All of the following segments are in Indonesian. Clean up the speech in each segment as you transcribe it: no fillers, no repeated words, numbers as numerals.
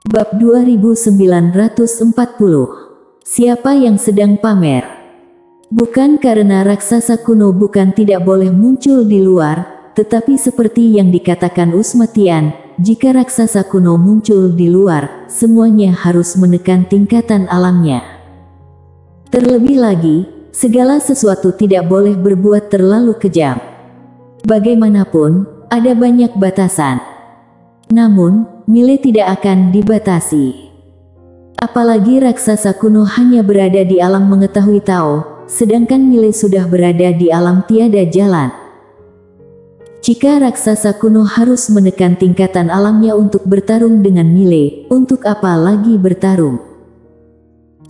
Bab 2940. Siapa yang sedang pamer? Bukan karena raksasa kuno bukan tidak boleh muncul di luar, tetapi seperti yang dikatakan Usmatian, jika raksasa kuno muncul di luar, semuanya harus menekan tingkatan alamnya. Terlebih lagi, segala sesuatu tidak boleh berbuat terlalu kejam. Bagaimanapun, ada banyak batasan. Namun, Mile tidak akan dibatasi. Apalagi raksasa kuno hanya berada di alam mengetahui Tao, sedangkan Mile sudah berada di alam tiada jalan. Jika raksasa kuno harus menekan tingkatan alamnya untuk bertarung dengan Mile, untuk apa lagi bertarung?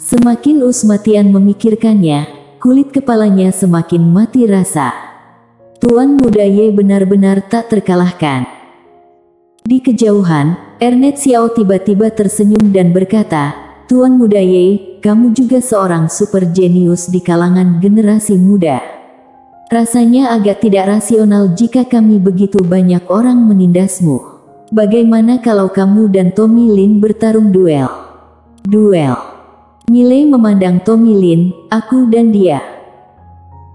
Semakin Usmatian memikirkannya, kulit kepalanya semakin mati rasa. Tuan Muda Ye benar-benar tak terkalahkan. Di kejauhan, Ernest Xiao tiba-tiba tersenyum dan berkata, "Tuan Muda Ye, kamu juga seorang super jenius di kalangan generasi muda. Rasanya agak tidak rasional jika kami begitu banyak orang menindasmu. Bagaimana kalau kamu dan Tommy Lin bertarung duel?" "Duel?" Mile memandang Tommy Lin, "Aku dan dia."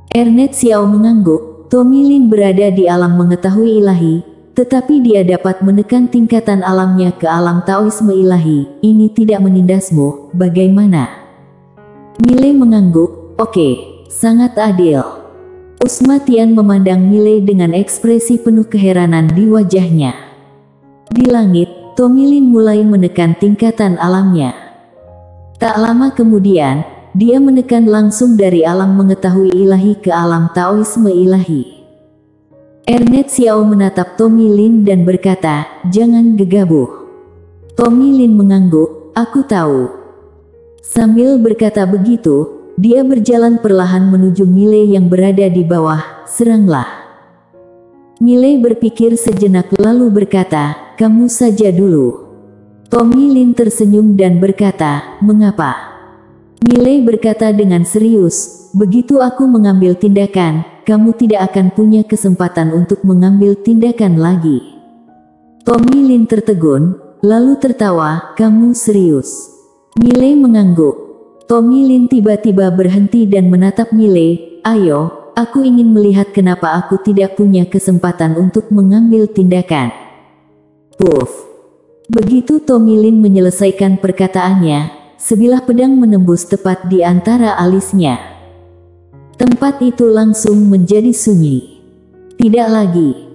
Ernest Xiao mengangguk. Tommy Lin berada di alam mengetahui ilahi, tetapi dia dapat menekan tingkatan alamnya ke alam Taoisme ilahi. Ini tidak menindasmu, bagaimana? Mile mengangguk. "Oke, sangat adil." Usmatian memandang Mile dengan ekspresi penuh keheranan di wajahnya. Di langit, Tommy Lin mulai menekan tingkatan alamnya. Tak lama kemudian, dia menekan langsung dari alam mengetahui ilahi ke alam Taoisme ilahi. Ernest Xiao menatap Tommy Lin dan berkata, "Jangan gegabah." Tommy Lin mengangguk, "Aku tahu." Sambil berkata begitu, dia berjalan perlahan menuju Mile yang berada di bawah. "Seranglah." Mile berpikir sejenak lalu berkata, "Kamu saja dulu." Tommy Lin tersenyum dan berkata, "Mengapa?" Mile berkata dengan serius, "Begitu aku mengambil tindakan, kamu tidak akan punya kesempatan untuk mengambil tindakan lagi." Tommy Lin tertegun, lalu tertawa, "Kamu serius?" Mile mengangguk. Tommy Lin tiba-tiba berhenti dan menatap Mile. "Ayo, aku ingin melihat kenapa aku tidak punya kesempatan untuk mengambil tindakan." Puff. Begitu Tommy Lin menyelesaikan perkataannya, sebilah pedang menembus tepat di antara alisnya. Tempat itu langsung menjadi sunyi. Tidak lagi.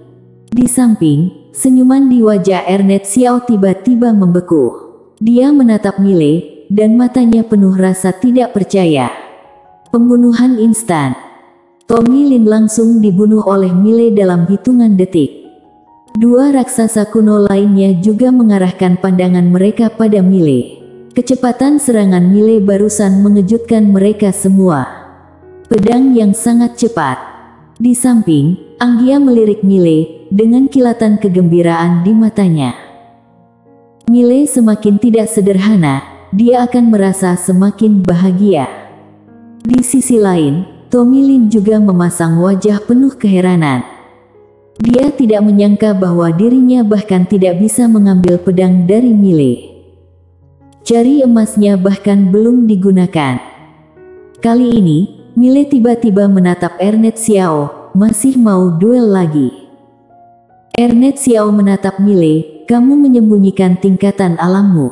Di samping, senyuman di wajah Ernest Xiao tiba-tiba membeku. Dia menatap Mile, dan matanya penuh rasa tidak percaya. Pembunuhan instan. Tommy Lin langsung dibunuh oleh Mile dalam hitungan detik. Dua raksasa kuno lainnya juga mengarahkan pandangan mereka pada Mile. Kecepatan serangan Mile barusan mengejutkan mereka semua. Pedang yang sangat cepat. Di samping, Anggia melirik Mile dengan kilatan kegembiraan di matanya. Mile semakin tidak sederhana, dia akan merasa semakin bahagia. Di sisi lain, Tommy Lin juga memasang wajah penuh keheranan. Dia tidak menyangka bahwa dirinya bahkan tidak bisa mengambil pedang dari Mile. Jari emasnya bahkan belum digunakan. Kali ini, Mile tiba-tiba menatap Ernest Xiao, "Masih mau duel lagi?" Ernest Xiao menatap Mile, "Kamu menyembunyikan tingkatan alammu."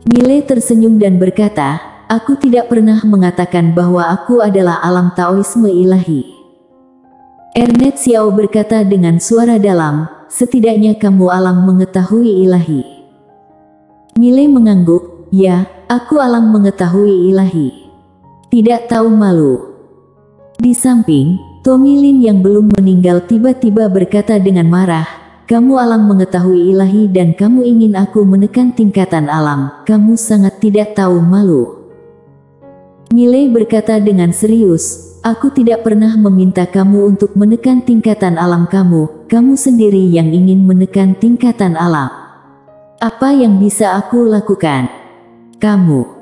Mile tersenyum dan berkata, "Aku tidak pernah mengatakan bahwa aku adalah alam Taoisme ilahi." Ernest Xiao berkata dengan suara dalam, "Setidaknya kamu alam mengetahui ilahi." Mile mengangguk, "Ya, aku alam mengetahui ilahi." Tidak tahu malu. Di samping, Tommy Lin yang belum meninggal tiba-tiba berkata dengan marah, "Kamu alam mengetahui ilahi dan kamu ingin aku menekan tingkatan alam, kamu sangat tidak tahu malu." Mile berkata dengan serius, "Aku tidak pernah meminta kamu untuk menekan tingkatan alam kamu sendiri yang ingin menekan tingkatan alam. Apa yang bisa aku lakukan?" "Kamu."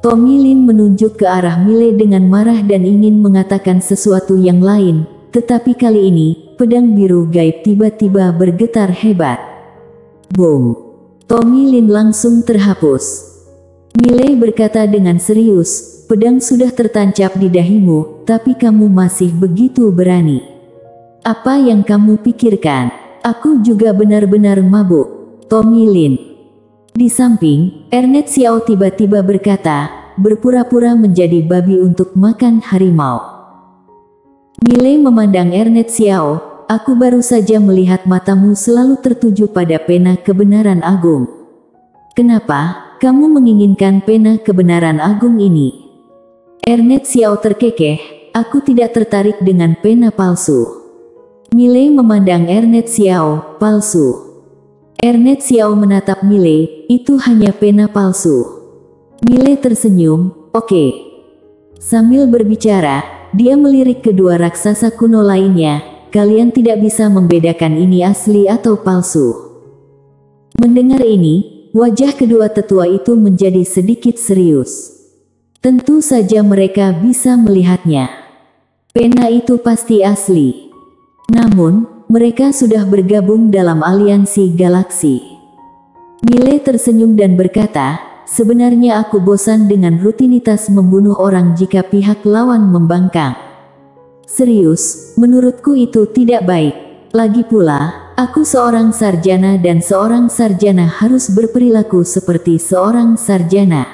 Tommy Lin menunjuk ke arah Mile dengan marah dan ingin mengatakan sesuatu yang lain, tetapi kali ini, pedang biru gaib tiba-tiba bergetar hebat. Boom! Tommy Lin langsung terhapus. Miley berkata dengan serius, pedang sudah tertancap di dahimu, tapi kamu masih begitu berani. Apa yang kamu pikirkan? Aku juga benar-benar mabuk. Tommy Lin. Di samping, Ernest Xiao tiba-tiba berkata, berpura-pura menjadi babi untuk makan harimau. Miley memandang Ernest Xiao, aku baru saja melihat matamu selalu tertuju pada pena kebenaran agung. Kenapa kamu menginginkan pena kebenaran agung ini? Ernest Xiao terkekeh, aku tidak tertarik dengan pena palsu. Miley memandang Ernest Xiao, palsu. Ernest Xiao menatap Miley, itu hanya pena palsu. Miley tersenyum, oke. Sambil berbicara, dia melirik kedua raksasa kuno lainnya, kalian tidak bisa membedakan ini asli atau palsu. Mendengar ini, wajah kedua tetua itu menjadi sedikit serius. Tentu saja mereka bisa melihatnya. Pena itu pasti asli. Namun, mereka sudah bergabung dalam aliansi galaksi. Miley tersenyum dan berkata, sebenarnya aku bosan dengan rutinitas membunuh orang jika pihak lawan membangkang. Serius, menurutku itu tidak baik. Lagi pula, aku seorang sarjana dan seorang sarjana harus berperilaku seperti seorang sarjana.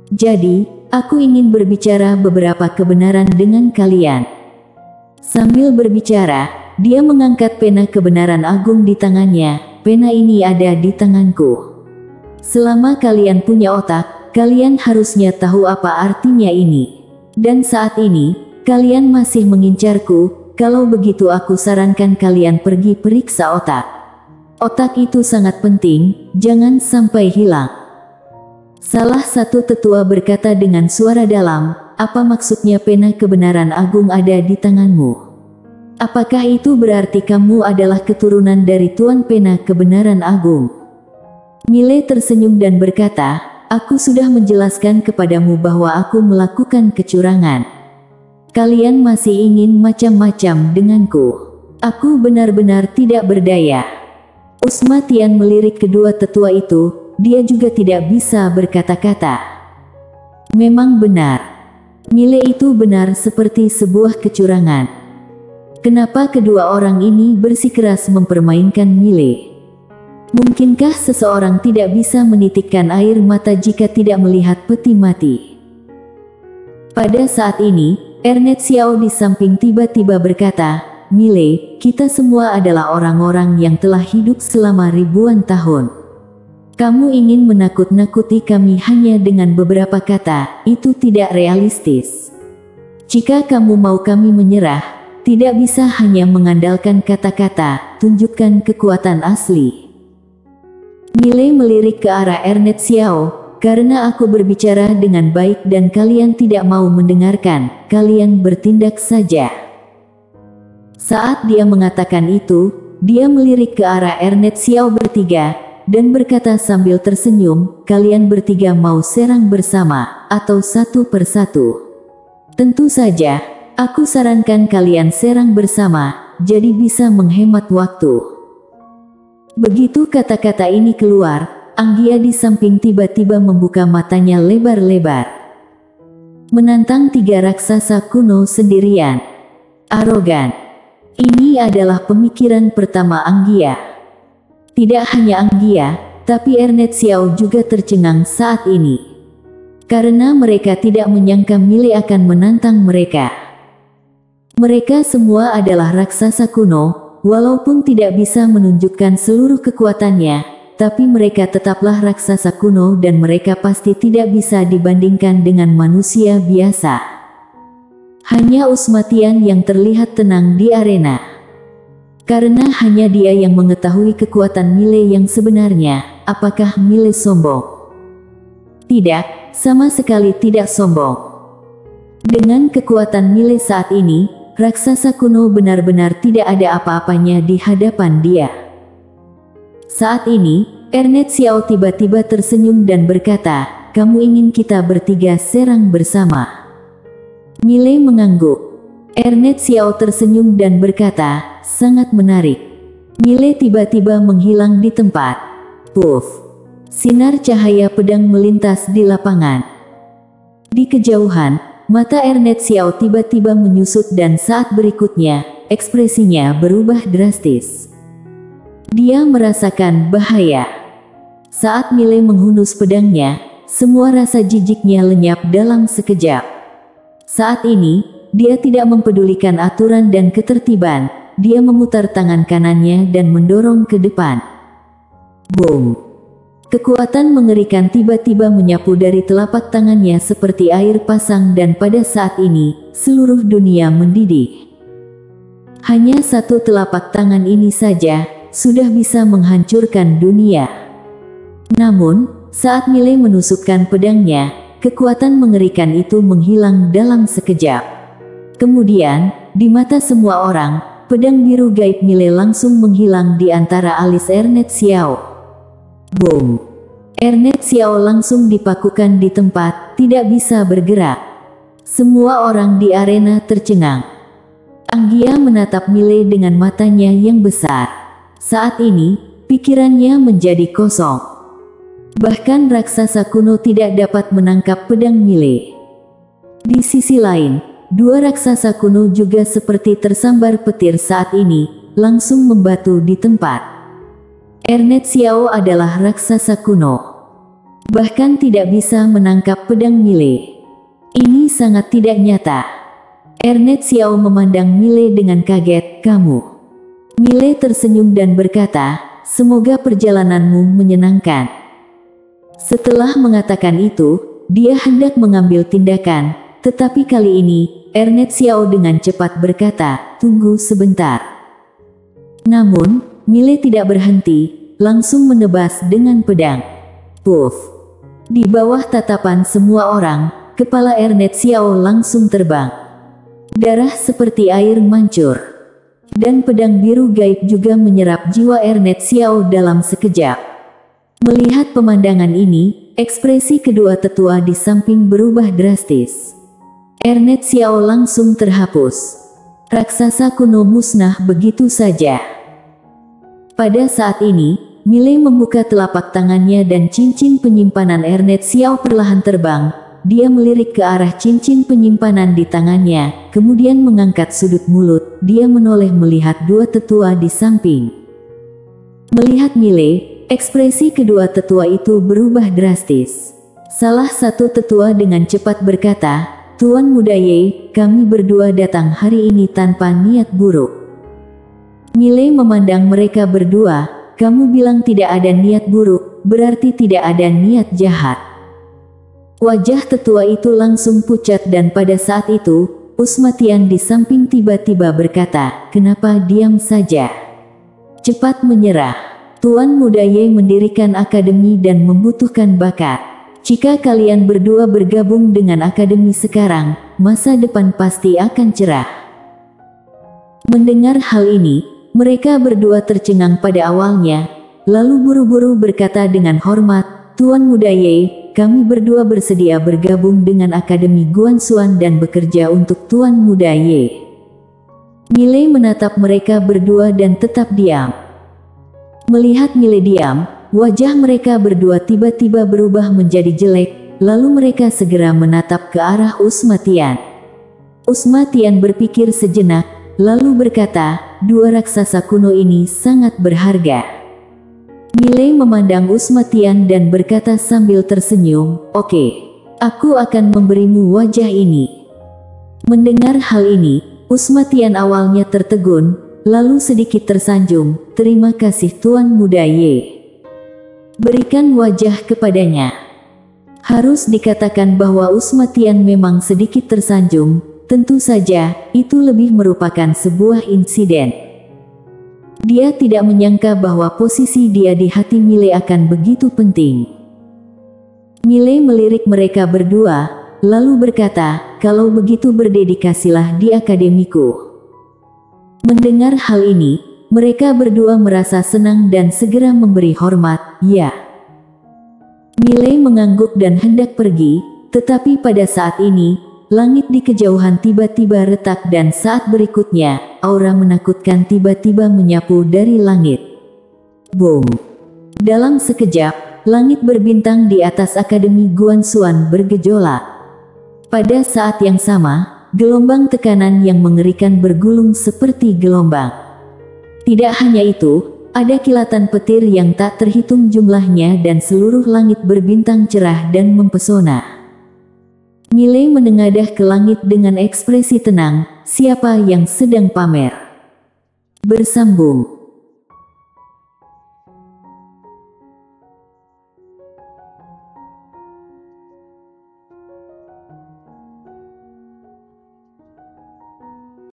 Jadi, aku ingin berbicara beberapa kebenaran dengan kalian. Sambil berbicara, dia mengangkat pena kebenaran agung di tangannya. Pena ini ada di tanganku. Selama kalian punya otak, kalian harusnya tahu apa artinya ini. Dan saat ini, kalian masih mengincarku. Kalau begitu aku sarankan kalian pergi periksa otak. Otak itu sangat penting, jangan sampai hilang. Salah satu tetua berkata dengan suara dalam, apa maksudnya pena kebenaran agung ada di tanganmu? Apakah itu berarti kamu adalah keturunan dari Tuan Pena Kebenaran Agung? Miley tersenyum dan berkata, aku sudah menjelaskan kepadamu bahwa aku melakukan kecurangan. Kalian masih ingin macam-macam denganku. Aku benar-benar tidak berdaya. Usma Tian melirik kedua tetua itu, dia juga tidak bisa berkata-kata. Memang benar. Miley itu benar seperti sebuah kecurangan. Kenapa kedua orang ini bersikeras mempermainkan Miley? Mungkinkah seseorang tidak bisa menitikkan air mata jika tidak melihat peti mati? Pada saat ini, Ernest Xiao di samping tiba-tiba berkata, Miley, kita semua adalah orang-orang yang telah hidup selama ribuan tahun. Kamu ingin menakut-nakuti kami hanya dengan beberapa kata, itu tidak realistis. Jika kamu mau kami menyerah, tidak bisa hanya mengandalkan kata-kata, tunjukkan kekuatan asli. Miley melirik ke arah Ernest Xiao, karena aku berbicara dengan baik dan kalian tidak mau mendengarkan, kalian bertindak saja. Saat dia mengatakan itu, dia melirik ke arah Ernest Xiao bertiga, dan berkata sambil tersenyum, kalian bertiga mau serang bersama, atau satu persatu? Tentu saja. Aku sarankan kalian serang bersama, jadi bisa menghemat waktu. Begitu kata-kata ini keluar, Anggia di samping tiba-tiba membuka matanya lebar-lebar. Menantang tiga raksasa kuno sendirian. Arogan. Ini adalah pemikiran pertama Anggia. Tidak hanya Anggia, tapi Ernest Xiao juga tercengang saat ini. Karena mereka tidak menyangka Miley akan menantang mereka. Mereka semua adalah raksasa kuno, walaupun tidak bisa menunjukkan seluruh kekuatannya, tapi mereka tetaplah raksasa kuno dan mereka pasti tidak bisa dibandingkan dengan manusia biasa. Hanya Usma Tian yang terlihat tenang di arena. Karena hanya dia yang mengetahui kekuatan Miley yang sebenarnya, apakah Miley sombong? Tidak, sama sekali tidak sombong. Dengan kekuatan Miley saat ini, raksasa kuno benar-benar tidak ada apa-apanya di hadapan dia. Saat ini, Ernest Xiao tiba-tiba tersenyum dan berkata, kamu ingin kita bertiga serang bersama? Miley mengangguk. Ernest Xiao tersenyum dan berkata, sangat menarik. Miley tiba-tiba menghilang di tempat. Puff. Sinar cahaya pedang melintas di lapangan. Di kejauhan, mata Ernest Xiao tiba-tiba menyusut dan saat berikutnya, ekspresinya berubah drastis. Dia merasakan bahaya. Saat Milei menghunus pedangnya, semua rasa jijiknya lenyap dalam sekejap. Saat ini, dia tidak mempedulikan aturan dan ketertiban. Dia memutar tangan kanannya dan mendorong ke depan. Boom! Kekuatan mengerikan tiba-tiba menyapu dari telapak tangannya seperti air pasang dan pada saat ini, seluruh dunia mendidih. Hanya satu telapak tangan ini saja, sudah bisa menghancurkan dunia. Namun, saat Milei menusukkan pedangnya, kekuatan mengerikan itu menghilang dalam sekejap. Kemudian, di mata semua orang, pedang biru gaib Milei langsung menghilang di antara alis Ernest Xiao. Boom! Ernest Xiao langsung dipakukan di tempat, tidak bisa bergerak. Semua orang di arena tercengang. Anggia menatap Milei dengan matanya yang besar. Saat ini, pikirannya menjadi kosong. Bahkan raksasa kuno tidak dapat menangkap pedang Milei. Di sisi lain, dua raksasa kuno juga seperti tersambar petir saat ini, langsung membatu di tempat. Ernest Xiao adalah raksasa kuno. Bahkan tidak bisa menangkap pedang Milei. Ini sangat tidak nyata. Ernest Xiao memandang Milei dengan kaget, "Kamu?" Milei tersenyum dan berkata, "Semoga perjalananmu menyenangkan." Setelah mengatakan itu, dia hendak mengambil tindakan, tetapi kali ini, Ernest Xiao dengan cepat berkata, "Tunggu sebentar." Namun, Milei tidak berhenti, langsung menebas dengan pedang. Puff! Di bawah tatapan semua orang, kepala Ernest Xiao langsung terbang. Darah seperti air mancur. Dan pedang biru gaib juga menyerap jiwa Ernest Xiao dalam sekejap. Melihat pemandangan ini, ekspresi kedua tetua di samping berubah drastis. Ernest Xiao langsung terhapus. Raksasa kuno musnah begitu saja. Pada saat ini, Milei membuka telapak tangannya dan cincin penyimpanan Ernest Xiao perlahan terbang. Dia melirik ke arah cincin penyimpanan di tangannya, kemudian mengangkat sudut mulut. Dia menoleh melihat dua tetua di samping. Melihat Milei, ekspresi kedua tetua itu berubah drastis. Salah satu tetua dengan cepat berkata, "Tuan Muda Ye, kami berdua datang hari ini tanpa niat buruk." Milei memandang mereka berdua, "Kamu bilang tidak ada niat buruk, berarti tidak ada niat jahat." Wajah tetua itu langsung pucat dan pada saat itu, Usmatian di samping tiba-tiba berkata, "Kenapa diam saja? Cepat menyerah. Tuan Muda Ye mendirikan akademi dan membutuhkan bakat. Jika kalian berdua bergabung dengan akademi sekarang, masa depan pasti akan cerah." Mendengar hal ini, mereka berdua tercengang pada awalnya, lalu buru-buru berkata dengan hormat, "Tuan Muda Ye, kami berdua bersedia bergabung dengan Akademi Guanxuan dan bekerja untuk Tuan Muda Ye." Milei menatap mereka berdua dan tetap diam. Melihat Milei diam, wajah mereka berdua tiba-tiba berubah menjadi jelek, lalu mereka segera menatap ke arah Usmatian. Usmatian berpikir sejenak, lalu berkata, "Dua raksasa kuno ini sangat berharga." Milei memandang Usmatian dan berkata sambil tersenyum, "Oke, aku akan memberimu wajah ini." Mendengar hal ini, Usmatian awalnya tertegun, lalu sedikit tersanjung, "Terima kasih Tuan Muda Ye. Berikan wajah kepadanya." Harus dikatakan bahwa Usmatian memang sedikit tersanjung, tentu saja, itu lebih merupakan sebuah insiden. Dia tidak menyangka bahwa posisi dia di hati Milei akan begitu penting. Milei melirik mereka berdua, lalu berkata, "Kalau begitu berdedikasilah di akademiku." Mendengar hal ini, mereka berdua merasa senang dan segera memberi hormat, "Ya." Milei mengangguk dan hendak pergi, tetapi pada saat ini, langit di kejauhan tiba-tiba retak dan saat berikutnya, aura menakutkan tiba-tiba menyapu dari langit. Boom! Dalam sekejap, langit berbintang di atas Akademi Guanxuan bergejolak. Pada saat yang sama, gelombang tekanan yang mengerikan bergulung seperti gelombang. Tidak hanya itu, ada kilatan petir yang tak terhitung jumlahnya dan seluruh langit berbintang cerah dan mempesona. Miley menengadah ke langit dengan ekspresi tenang, siapa yang sedang pamer? Bersambung.